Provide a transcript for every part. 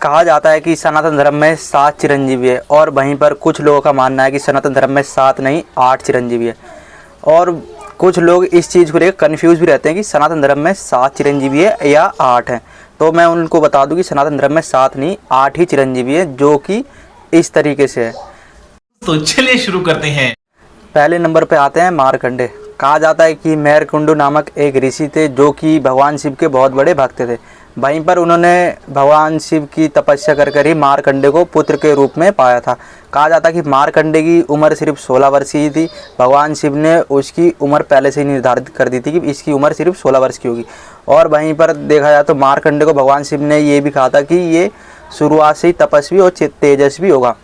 कहा जाता है कि सनातन धर्म में 7 चिरंजीवी है और वहीं पर कुछ लोगों का मानना है कि सनातन धर्म में 7 नहीं 8 चिरंजीवी है। और कुछ लोग इस चीज़ को लेकर कन्फ्यूज़ भी रहते हैं कि सनातन धर्म में 7 चिरंजीवी है या 8 है। तो मैं उनको बता दूं कि सनातन धर्म में 7 नहीं 8 ही चिरंजीवी है, जो कि इस तरीके से है। तो चलिए शुरू करते हैं। पहले नंबर पे आते हैं मारकंडे। कहा जाता है कि मेरकुंडू नामक एक ऋषि थे जो कि भगवान शिव के बहुत बड़े भक्त थे। वहीं पर उन्होंने भगवान शिव की तपस्या कर ही मारकंडे को पुत्र के रूप में पाया था। कहा जाता है कि मारकंडे की उम्र सिर्फ 16 वर्ष की थी। भगवान शिव ने उसकी उम्र पहले से ही निर्धारित कर दी थी कि इसकी उम्र सिर्फ 16 वर्ष की होगी। और वहीं पर देखा जाए तो मारकंडे को भगवान शिव ने ये भी कहा था कि ये शुरुआत से ही तपस्वी और तेजस्वी होगा।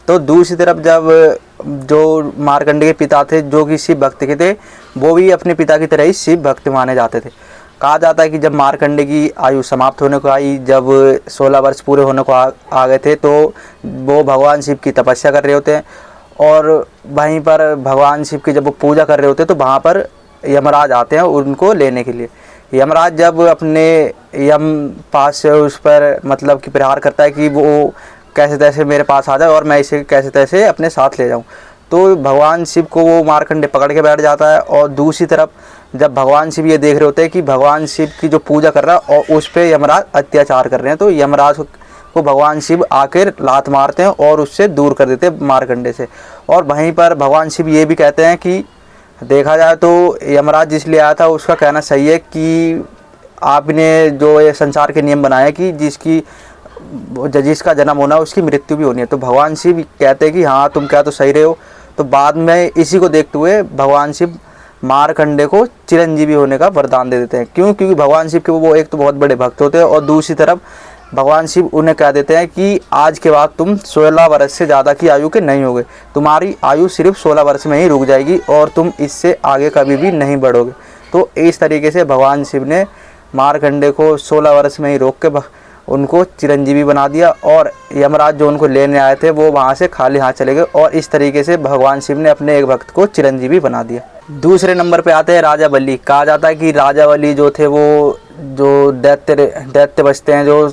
तो दूसरी तरफ जब जो मारकंडे के पिता थे जो कि शिव भक्त के थे, वो भी अपने पिता की तरह ही शिव भक्त माने जाते थे। कहा जाता है कि जब मारकंडे की आयु समाप्त होने को आई, जब 16 वर्ष पूरे होने को आ गए थे, तो वो भगवान शिव की तपस्या कर रहे होते हैं। और वहीं पर भगवान शिव की जब वो पूजा कर रहे होते हैं तो वहाँ पर यमराज आते हैं उनको लेने के लिए। यमराज जब अपने यम पास से उस पर मतलब कि प्रहार करता है कि वो कैसे तैसे मेरे पास आ जाए और मैं इसे कैसे तैसे अपने साथ ले जाऊं, तो भगवान शिव को वो मारकंडे पकड़ के बैठ जाता है। और दूसरी तरफ जब भगवान शिव ये देख रहे होते हैं कि भगवान शिव की जो पूजा कर रहा है और उस पर यमराज अत्याचार कर रहे हैं, तो यमराज को भगवान शिव आकर लात मारते हैं और उससे दूर कर देते हैं मारकंडे से। और वहीं पर भगवान शिव ये भी कहते हैं कि देखा जाए तो यमराज जिसलिए आया था उसका कहना सही है कि आपने जो ये संसार के नियम बनाए कि जिसका जन्म होना उसकी मृत्यु भी होनी है। तो भगवान शिव कहते हैं कि हाँ तुम क्या तो सही रहे हो। तो बाद में इसी को देखते हुए भगवान शिव मारकंडे को चिरंजीवी होने का वरदान दे देते हैं। क्योंकि भगवान शिव के वो एक तो बहुत बड़े भक्त होते हैं और दूसरी तरफ भगवान शिव उन्हें कह देते हैं कि आज के बाद तुम 16 वर्ष से ज़्यादा की आयु के नहीं होगे, तुम्हारी आयु सिर्फ 16 वर्ष में ही रुक जाएगी और तुम इससे आगे कभी भी नहीं बढ़ोगे। तो इस तरीके से भगवान शिव ने मारकंडे को 16 वर्ष में ही रोक के उनको चिरंजीवी बना दिया और यमराज जो उनको लेने आए थे वो वहाँ से खाली हाथ चले गए। और इस तरीके से भगवान शिव ने अपने एक भक्त को चिरंजीवी बना दिया। दूसरे नंबर पे आते हैं राजा बलि। कहा जाता है कि राजा बलि जो थे वो जो दैत्य बचते हैं जो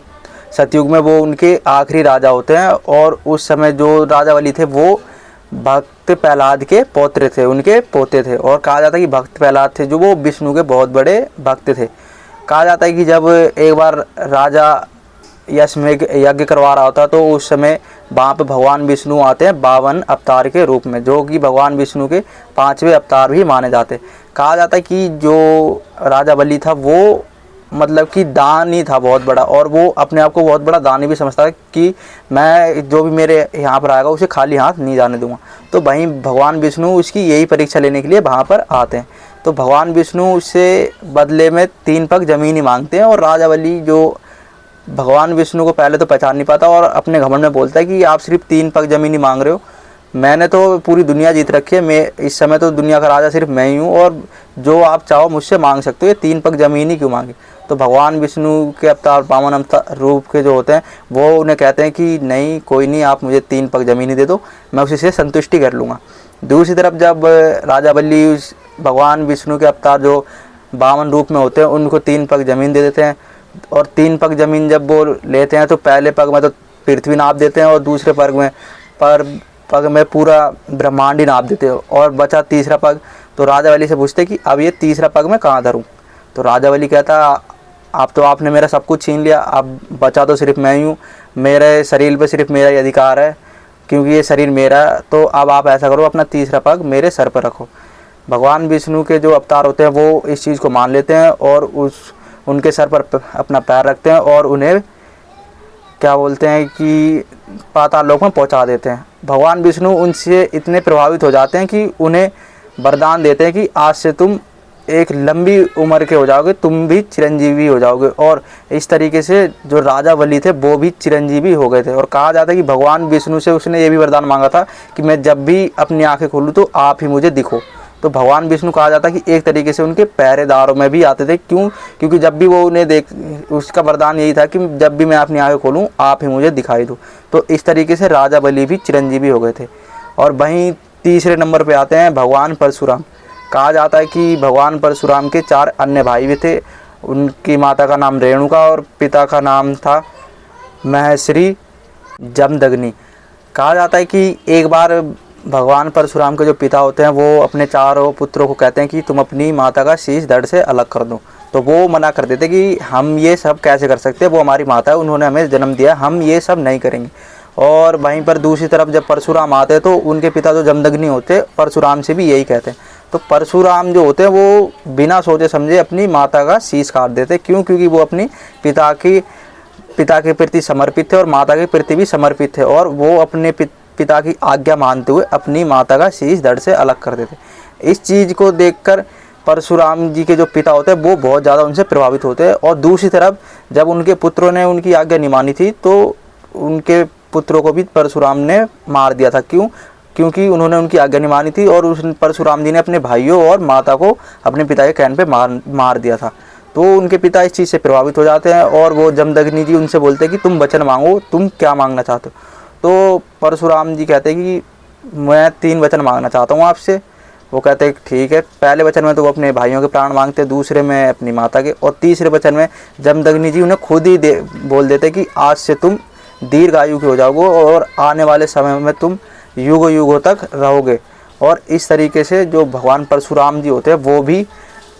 सतयुग में, वो उनके आखिरी राजा होते हैं। और उस समय जो राजा बलि थे वो भक्त प्रहलाद के पौत्र थे, उनके पोते थे। और कहा जाता है कि भक्त प्रहलाद थे जो वो विष्णु के बहुत बड़े भक्त थे। कहा जाता है कि जब एक बार राजा यज्ञ यज्ञ करवा रहा होता तो उस समय वहाँ पे भगवान विष्णु आते हैं 52 अवतार के रूप में, जो कि भगवान विष्णु के 5वें अवतार भी माने जाते। कहा जाता है कि जो राजा बलि था वो मतलब कि दानी था बहुत बड़ा, और वो अपने आप को बहुत बड़ा दानी भी समझता है कि मैं जो भी मेरे यहाँ पर आएगा उसे खाली हाथ नहीं जाने दूंगा। तो वहीं भगवान विष्णु उसकी यही परीक्षा लेने के लिए वहाँ पर आते हैं। तो भगवान विष्णु उससे बदले में 3 पग ज़मीन ही मांगते हैं। और राजा बलि जो भगवान विष्णु को पहले तो पहचान नहीं पाता और अपने घमंड में बोलता है कि आप सिर्फ 3 पग ज़मीन ही मांग रहे हो, मैंने तो पूरी दुनिया जीत रखी है, मैं इस समय तो दुनिया का राजा सिर्फ मैं ही हूँ और जो आप चाहो मुझसे मांग सकते हो, ये 3 पग ज़मीन ही क्यों मांगे। तो भगवान विष्णु के अवतार 52 अवतार रूप के जो होते हैं वो उन्हें कहते हैं कि नहीं कोई नहीं, आप मुझे 3 पग ज़मीन ही दे दो, मैं उसी से संतुष्टि कर लूँगा। दूसरी तरफ जब राजा बलि भगवान विष्णु के अवतार जो 52 रूप में होते हैं उनको 3 पग ज़मीन दे देते हैं। और 3 पग ज़मीन जब वो लेते हैं तो पहले पग में तो पृथ्वी नाप देते हैं और दूसरे पग में पूरा ब्रह्मांड ही नाप देते हैं। और बचा तीसरा पग, तो राजा बलि से पूछते कि अब ये तीसरा पग मैं कहाँ धरूँ। तो राजा बलि कहता अब तो आपने मेरा सब कुछ छीन लिया, अब बचा तो सिर्फ मैं ही हूँ, मेरे शरीर पे सिर्फ मेरा ही अधिकार है क्योंकि ये शरीर मेरा। तो अब आप ऐसा करो अपना तीसरा पग मेरे सर पर रखो। भगवान विष्णु के जो अवतार होते हैं वो इस चीज़ को मान लेते हैं और उनके सर पर अपना पैर रखते हैं और उन्हें क्या बोलते हैं कि पाताल लोक में पहुंचा देते हैं। भगवान विष्णु उनसे इतने प्रभावित हो जाते हैं कि उन्हें वरदान देते हैं कि आज से तुम एक लंबी उम्र के हो जाओगे, तुम भी चिरंजीवी हो जाओगे। और इस तरीके से जो राजा बलि थे वो भी चिरंजीवी हो गए थे। और कहा जाता है कि भगवान विष्णु से उसने ये भी वरदान मांगा था कि मैं जब भी अपनी आंखें खोलूँ तो आप ही मुझे दिखो। तो भगवान विष्णु कहा जाता है कि एक तरीके से उनके पहरेदारों में भी आते थे। क्योंकि जब भी वो उन्हें उसका वरदान यही था कि जब भी मैं अपनी आंखें खोलूँ आप ही मुझे दिखाई दो। तो इस तरीके से राजा बलि भी चिरंजीवी हो गए थे। और वहीं तीसरे नंबर पे आते हैं भगवान परशुराम। कहा जाता है कि भगवान परशुराम के 4 अन्य भाई भी थे। उनकी माता का नाम रेणुका और पिता का नाम था महर्षि जमदग्नि। कहा जाता है कि एक बार भगवान परशुराम के जो पिता होते हैं वो अपने चारों पुत्रों को कहते हैं कि तुम अपनी माता का शीश धड़ से अलग कर दो। तो वो मना कर देते कि हम ये सब कैसे कर सकते हैं, वो हमारी माता है, उन्होंने हमें जन्म दिया, हम ये सब नहीं करेंगे। और वहीं पर दूसरी तरफ जब परशुराम आते हैं तो उनके पिता जो जमदग्नि होते परशुराम से भी यही कहते हैं। तो परशुराम जो होते हैं वो बिना सोचे समझे अपनी माता का शीश काट देते। क्यों? क्योंकि वो अपनी पिता के प्रति समर्पित थे और माता के प्रति भी समर्पित थे, और वो अपने पिता की आज्ञा मानते हुए अपनी माता का शीश धड़ से अलग कर देते। इस चीज़ को देखकर परशुराम जी के जो पिता होते हैं वो बहुत ज़्यादा उनसे प्रभावित होते हैं। और दूसरी तरफ जब उनके पुत्रों ने उनकी आज्ञा नहीं मानी थी तो उनके पुत्रों को भी परशुराम ने मार दिया था। क्यों? क्योंकि उन्होंने उनकी आज्ञा नहीं मानी थी और उस परशुराम जी ने अपने भाइयों और माता को अपने पिता के कहने पे मार दिया था। तो उनके पिता इस चीज़ से प्रभावित हो जाते हैं और वो जमदग्नि जी उनसे बोलते हैं कि तुम वचन मांगो, तुम क्या मांगना चाहते हो। तो परशुराम जी कहते हैं कि मैं 3 वचन मांगना चाहता हूँ आपसे। वो कहते हैं ठीक है। पहले वचन में तो वो अपने भाइयों के प्राण मांगते, दूसरे में अपनी माता के, और तीसरे वचन में जमदग्नि जी उन्हें खुद ही बोल देते कि आज से तुम दीर्घायु के हो जाओगे और आने वाले समय में तुम युगों युगों तक रहोगे। और इस तरीके से जो भगवान परशुराम जी होते हैं वो भी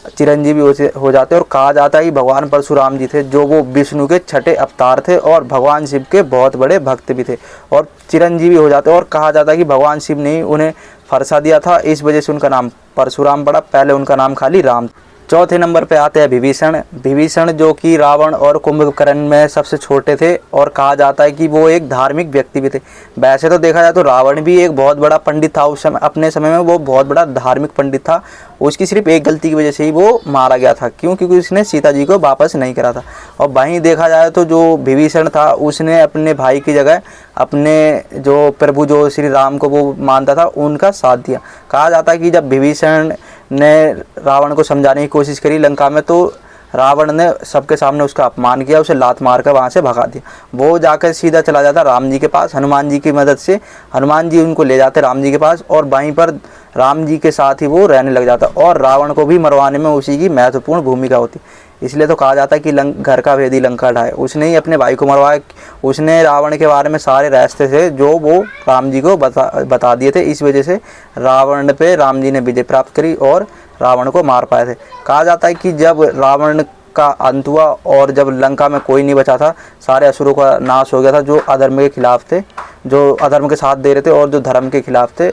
चिरंजीवी हो जाते हैं। और कहा जाता है कि भगवान परशुराम जी थे जो वो विष्णु के 6ठे अवतार थे और भगवान शिव के बहुत बड़े भक्त भी थे और चिरंजीवी हो जाते हैं। और कहा जाता है कि भगवान शिव ने उन्हें फरसा दिया था, इस वजह से उनका नाम परशुराम पड़ा। पहले उनका नाम खाली राम। चौथे नंबर पे आते हैं विभीषण। विभीषण जो कि रावण और कुंभकर्ण में सबसे छोटे थे और कहा जाता है कि वो एक धार्मिक व्यक्ति भी थे। वैसे तो देखा जाए तो रावण भी एक बहुत बड़ा पंडित था उस समय, अपने समय में वो बहुत बड़ा धार्मिक पंडित था। उसकी सिर्फ एक गलती की वजह से ही वो मारा गया था। क्यों? क्योंकि उसने सीता जी को वापस नहीं करा था। और वहीं देखा जाए तो जो विभीषण था उसने अपने भाई की जगह अपने जो प्रभु जो श्री राम को वो मानता था उनका साथ दिया। कहा जाता है कि जब विभीषण ने रावण को समझाने की कोशिश करी लंका में तो रावण ने सबके सामने उसका अपमान किया, उसे लात मारकर वहाँ से भगा दिया। वो जाकर सीधा चला जाता राम जी के पास। हनुमान जी की मदद से हनुमान जी उनको ले जाते राम जी के पास और वहीं पर राम जी के साथ ही वो रहने लग जाता और रावण को भी मरवाने में उसी की महत्वपूर्ण भूमिका होती। इसलिए तो कहा जाता है कि घर का भेदी लंका ढाए। उसने ही अपने भाई को मरवाया। उसने रावण के बारे में सारे रास्ते थे जो वो राम जी को बता दिए थे। इस वजह से रावण पे राम जी ने विजय प्राप्त करी और रावण को मार पाए थे। कहा जाता है कि जब रावण का अंत हुआ और जब लंका में कोई नहीं बचा था, सारे असुरों का नाश हो गया था जो अधर्म के खिलाफ थे, जो अधर्म के साथ दे रहे थे और जो धर्म के खिलाफ थे।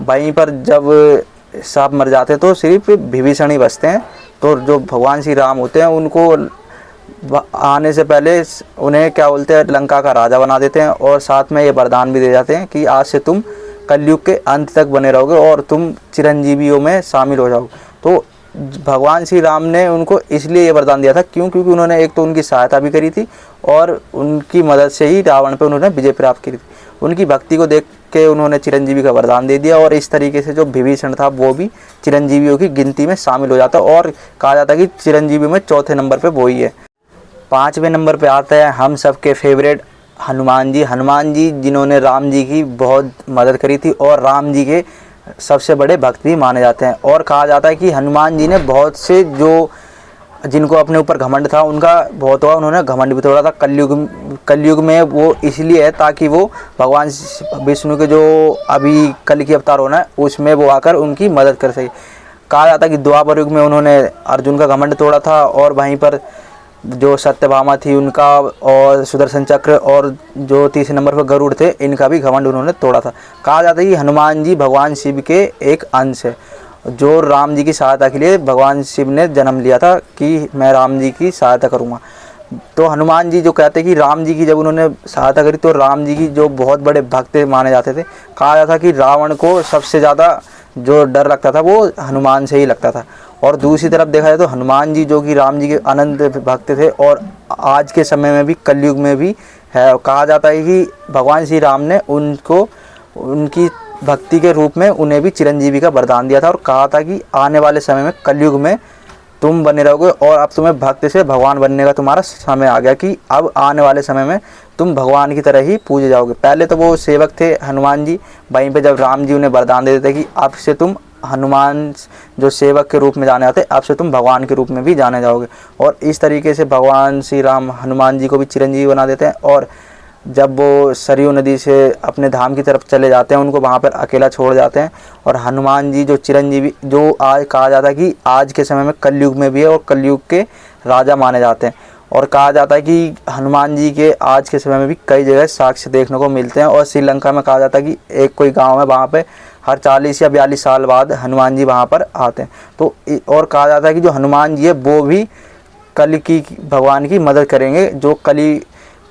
वहीं पर जब सब मर जाते तो सिर्फ विभीषण ही बचते हैं। तो जो भगवान श्री राम होते हैं उनको आने से पहले उन्हें क्या बोलते हैं लंका का राजा बना देते हैं और साथ में ये वरदान भी दे जाते हैं कि आज से तुम कलयुग के अंत तक बने रहोगे और तुम चिरंजीवियों में शामिल हो जाओगे। तो भगवान श्री राम ने उनको इसलिए ये वरदान दिया था। क्यों? क्योंकि उन्होंने एक तो उनकी सहायता भी करी थी और उनकी मदद से ही रावण पे उन्होंने विजय प्राप्त करी थी। उनकी भक्ति को देख के उन्होंने चिरंजीवी का वरदान दे दिया और इस तरीके से जो विभीषण था वो भी चिरंजीवियों की गिनती में शामिल हो जाता और कहा जाता है कि चिरंजीवी में चौथे नंबर पे वो ही है। 5वें नंबर पे आता है हम सबके फेवरेट हनुमान जी। हनुमान जी जिन्होंने राम जी की बहुत मदद करी थी और राम जी के सबसे बड़े भक्त भी माने जाते हैं। और कहा जाता है कि हनुमान जी ने बहुत से जो जिनको अपने ऊपर घमंड था उनका बहुत हुआ, उन्होंने घमंड भी तोड़ा था। कलयुग में वो इसलिए है ताकि वो भगवान विष्णु के जो अभी कल की अवतार होना है उसमें वो आकर उनकी मदद कर सके। कहा जाता है कि द्वापर युग में उन्होंने अर्जुन का घमंड तोड़ा था और वहीं पर जो सत्यभामा थी उनका और सुदर्शन चक्र और जो तीसरे नंबर पर गरुड़ थे इनका भी घमंड उन्होंने तोड़ा था। कहा जाता है कि हनुमान जी भगवान शिव के एक अंश है जो राम जी की सहायता के लिए भगवान शिव ने जन्म लिया था कि मैं राम जी की सहायता करूँगा। तो हनुमान जी जो कहते हैं कि राम जी की जब उन्होंने सहायता करी तो राम जी की जो बहुत बड़े भक्त माने जाते थे। कहा जाता कि रावण को सबसे ज़्यादा जो डर लगता था वो हनुमान से ही लगता था। और दूसरी तरफ देखा जाए तो हनुमान जी जो कि राम जी के अनंत भक्त थे और आज के समय में भी कलयुग में भी है। कहा जाता है कि भगवान श्री राम ने उनको उनकी भक्ति के रूप में उन्हें भी चिरंजीवी का वरदान दिया था और कहा था कि आने वाले समय में कलयुग में तुम बने रहोगे और अब तुम्हें भक्त से भगवान बनने का तुम्हारा समय आ गया कि अब आने वाले समय में तुम भगवान की तरह ही पूजे जाओगे। पहले तो वो सेवक थे हनुमान जी, वहीं पे जब राम जी उन्हें वरदान दे देते कि अब से तुम हनुमान जो सेवक के रूप में जाने जाते, अब से तुम भगवान के रूप में भी जाने जाओगे। और इस तरीके से भगवान श्री राम हनुमान जी को भी चिरंजीवी बना देते हैं। और जब वो सरयू नदी से अपने धाम की तरफ चले जाते हैं, उनको वहाँ पर अकेला छोड़ जाते हैं। और हनुमान जी जो चिरंजीवी, जो आज कहा जाता है कि आज के समय में कलयुग में भी है और कलयुग के राजा माने जाते हैं। और कहा जाता है कि हनुमान जी के आज के समय में भी कई जगह साक्ष्य देखने को मिलते हैं। और श्रीलंका में कहा जाता है कि एक कोई गांव है, वहाँ पे हर 40 या 42 साल बाद हनुमान जी वहाँ पर आते हैं। तो और कहा जाता है कि जो हनुमान जी है वो भी कल की भगवान की मदद करेंगे,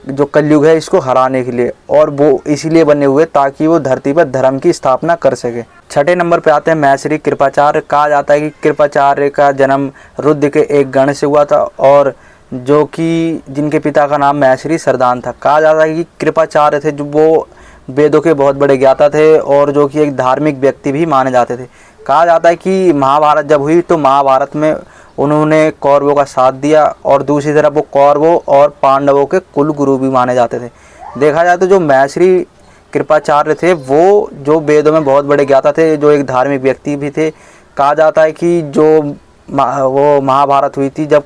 जो कलयुग है इसको हराने के लिए। और वो इसीलिए बने हुए ताकि वो धरती पर धर्म की स्थापना कर सके। छठे नंबर पे आते हैं मैश्री कृपाचार्य। कहा जाता है कि कृपाचार्य का जन्म रुद्र के एक गण से हुआ था, और जो कि जिनके पिता का नाम मैश्री सरदान था। कहा जाता है कि कृपाचार्य थे जो वो वेदों के बहुत बड़े ज्ञाता थे और जो कि एक धार्मिक व्यक्ति भी माने जाते थे। कहा जाता है कि महाभारत जब हुई तो महाभारत में उन्होंने कौरवों का साथ दिया, और दूसरी तरफ वो कौरवों और पांडवों के कुल गुरु भी माने जाते थे। देखा जाए तो जो मैश्री कृपाचार्य थे वो जो वेदों में बहुत बड़े ज्ञाता थे, जो एक धार्मिक व्यक्ति भी थे। कहा जाता है कि जो वो महाभारत हुई थी, जब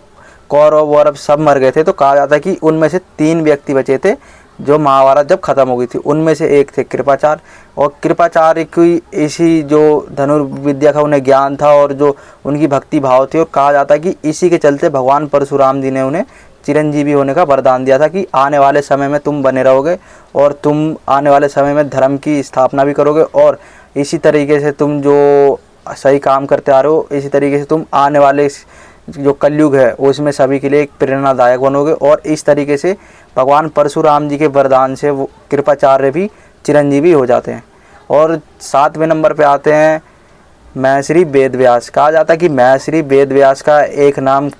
कौरव वौरव सब मर गए थे, तो कहा जाता है कि उनमें से 3 व्यक्ति बचे थे जो महाभारत जब ख़त्म हो गई थी। उनमें से एक थे कृपाचार्य। और कृपाचार्य की इसी जो धनुर्विद्या का उन्हें ज्ञान था और जो उनकी भक्ति भाव थी, और कहा जाता है कि इसी के चलते भगवान परशुराम जी ने उन्हें चिरंजीवी होने का वरदान दिया था कि आने वाले समय में तुम बने रहोगे और तुम आने वाले समय में धर्म की स्थापना भी करोगे, और इसी तरीके से तुम जो सही काम करते आ रहे हो, इसी तरीके से तुम आने वाले जो कलयुग है उसमें सभी के लिए एक प्रेरणादायक बनोगे। और इस तरीके से भगवान परशुराम जी के वरदान से वो कृपाचार्य भी चिरंजीवी हो जाते हैं। और 7वें नंबर पे आते हैं महर्षि वेदव्यास। कहा जाता है कि महर्षि वेदव्यास का एक नाम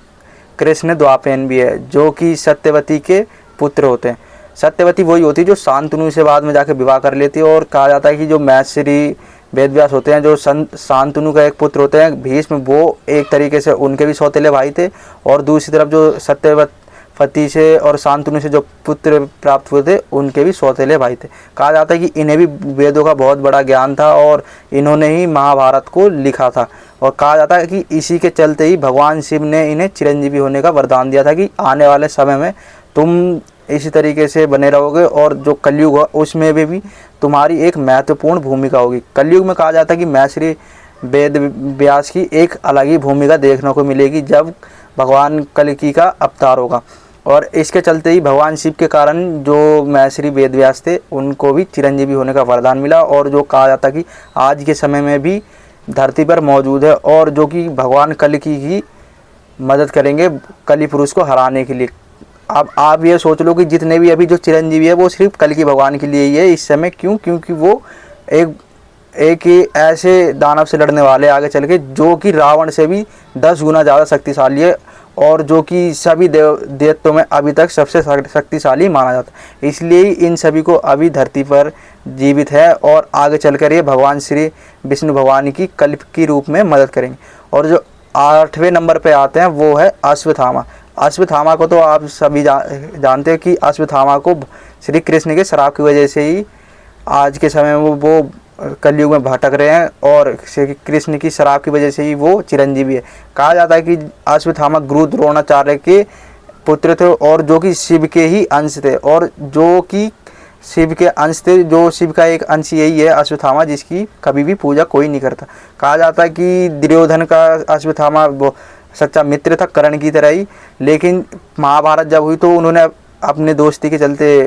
कृष्ण द्वापेन भी है, जो कि सत्यवती के पुत्र होते हैं। सत्यवती वही होती है जो शांतनु से बाद में जाके विवाह कर लेती है। और कहा जाता है कि जो महर्षि वेदव्यास होते हैं जो शांतनु का एक पुत्र होते हैं भीष्म, वो एक तरीके से उनके भी सौतेले भाई थे। और दूसरी तरफ जो सत्यवती से और शांतनु से जो पुत्र प्राप्त हुए थे उनके भी सौतेले भाई थे। कहा जाता है कि इन्हें भी वेदों का बहुत बड़ा ज्ञान था और इन्होंने ही महाभारत को लिखा था। और कहा जाता है कि इसी के चलते ही भगवान शिव ने इन्हें चिरंजीवी होने का वरदान दिया था कि आने वाले समय में तुम इसी तरीके से बने रहोगे और जो कलयुग है उसमें भी तुम्हारी एक महत्वपूर्ण भूमिका होगी। कलयुग में कहा जाता है कि महर्षि वेदव्यास की एक अलग ही भूमिका देखने को मिलेगी जब भगवान कल्कि का अवतार होगा। और इसके चलते ही भगवान शिव के कारण जो महर्षि वेदव्यास थे उनको भी चिरंजीवी होने का वरदान मिला, और जो कहा जाता है कि आज के समय में भी धरती पर मौजूद है, और जो कि भगवान कल्कि की मदद करेंगे कलि पुरुष को हराने के लिए। अब आप ये सोच लो कि जितने भी अभी जो चिरंजीवी है वो सिर्फ कल्कि भगवान के लिए ही है इस समय। क्यों? क्योंकि वो एक ही ऐसे दानव से लड़ने वाले आगे चल के जो कि रावण से भी 10 गुना ज़्यादा शक्तिशाली है, और जो कि सभी देवत्वों में अभी तक सबसे शक्तिशाली माना जाता है। इसलिए इन सभी को अभी धरती पर जीवित है, और आगे चलकर ये भगवान श्री विष्णु भगवान की कल्कि रूप में मदद करेंगे। और जो 8वें नंबर पे आते हैं वो है अश्वत्थामा। अश्वत्थामा को तो आप सभी जानते हैं कि अश्वत्थामा को श्री कृष्ण के श्राप की वजह से ही आज के समय में वो कलयुग में भटक रहे हैं, और श्री कृष्ण की श्राप की वजह से ही वो चिरंजीवी है। कहा जाता है कि अश्वत्थामा गुरु द्रोणाचार्य के पुत्र थे, और जो कि शिव के ही अंश थे, और जो कि शिव के अंश थे, जो शिव का एक अंश यही है अश्वत्थामा, जिसकी कभी भी पूजा कोई नहीं करता। कहा जाता है कि दुर्योधन का अश्वत्थामा वो सच्चा मित्र था कर्ण की तरह ही, लेकिन महाभारत जब हुई तो उन्होंने अपने दोस्ती के चलते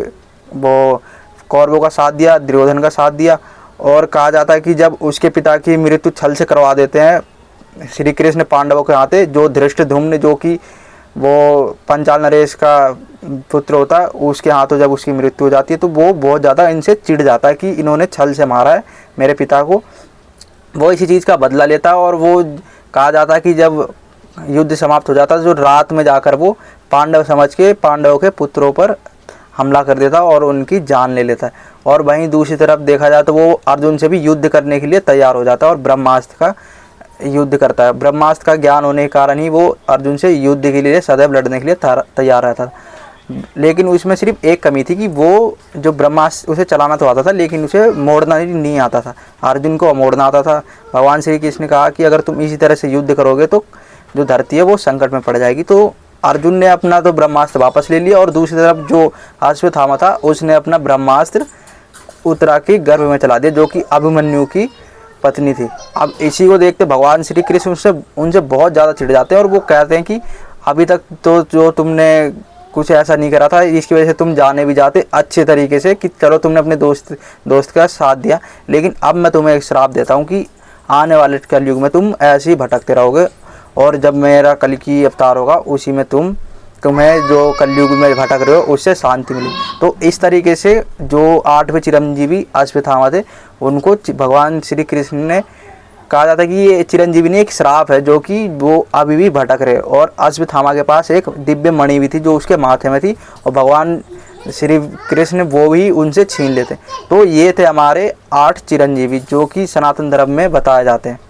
वो कौरवों का साथ दिया, दुर्योधन का साथ दिया। और कहा जाता है कि जब उसके पिता की मृत्यु छल से करवा देते हैं श्री कृष्ण पांडवों के हाथे, जो धृष्टद्युम्न जो कि वो पंचाल नरेश का पुत्र होता है उसके हाथों जब उसकी मृत्यु हो जाती है तो वो बहुत ज़्यादा इनसे चिढ़ जाता है कि इन्होंने छल से मारा है मेरे पिता को। वो इसी चीज़ का बदला लेता है, और वो कहा जाता है कि जब युद्ध समाप्त हो जाता है तो रात में जाकर वो पांडव समझ के पांडवों के पुत्रों पर हमला कर देता है और उनकी जान ले लेता है। और वहीं दूसरी तरफ देखा जाए तो वो अर्जुन से भी युद्ध करने के लिए तैयार हो जाता है और ब्रह्मास्त्र का युद्ध करता है। ब्रह्मास्त्र का ज्ञान होने के कारण ही वो अर्जुन से युद्ध के लिए सदैव लड़ने के लिए तैयार रहता था। लेकिन उसमें सिर्फ एक कमी थी कि वो जो ब्रह्मास्त्र उसे चलाना तो आता था लेकिन उसे मोड़ना नहीं आता था। अर्जुन को मोड़ना आता था। भगवान श्री कृष्ण ने कहा कि अगर तुम इसी तरह से युद्ध करोगे तो जो धरती है वो संकट में पड़ जाएगी। तो अर्जुन ने अपना तो ब्रह्मास्त्र वापस ले लिया और दूसरी तरफ जो अश्वत्थामा था उसने अपना ब्रह्मास्त्र उत्तरा के गर्भ में चला दिया, जो कि अभिमन्यु की पत्नी थी। अब इसी को देखते भगवान श्री कृष्ण उनसे बहुत ज़्यादा चिढ़ जाते हैं और वो कहते हैं कि अभी तक तो जो तुमने कुछ ऐसा नहीं करा था, इसकी वजह से तुम जाने भी जाते अच्छे तरीके से कि चलो तुमने अपने दोस्त का साथ दिया, लेकिन अब मैं तुम्हें एक श्राप देता हूँ कि आने वाले कलयुग में तुम ऐसे ही भटकते रहोगे और जब मेरा कल की अवतार होगा उसी में तुम्हें जो कलयुग में भटक रहे हो उससे शांति मिली। तो इस तरीके से जो 8वें चिरंजीवी अश्वत्थामा थे उनको भगवान श्री कृष्ण ने कहा जाता है कि ये चिरंजीवी नहीं एक श्राप है, जो कि वो अभी भी भटक रहे। और अश्वत्थामा के पास एक दिव्य मणि भी थी जो उसके माथे में थी और भगवान श्री कृष्ण वो भी उनसे छीन लेते। तो ये थे हमारे 8 चिरंजीवी जो कि सनातन धर्म में बताए जाते हैं।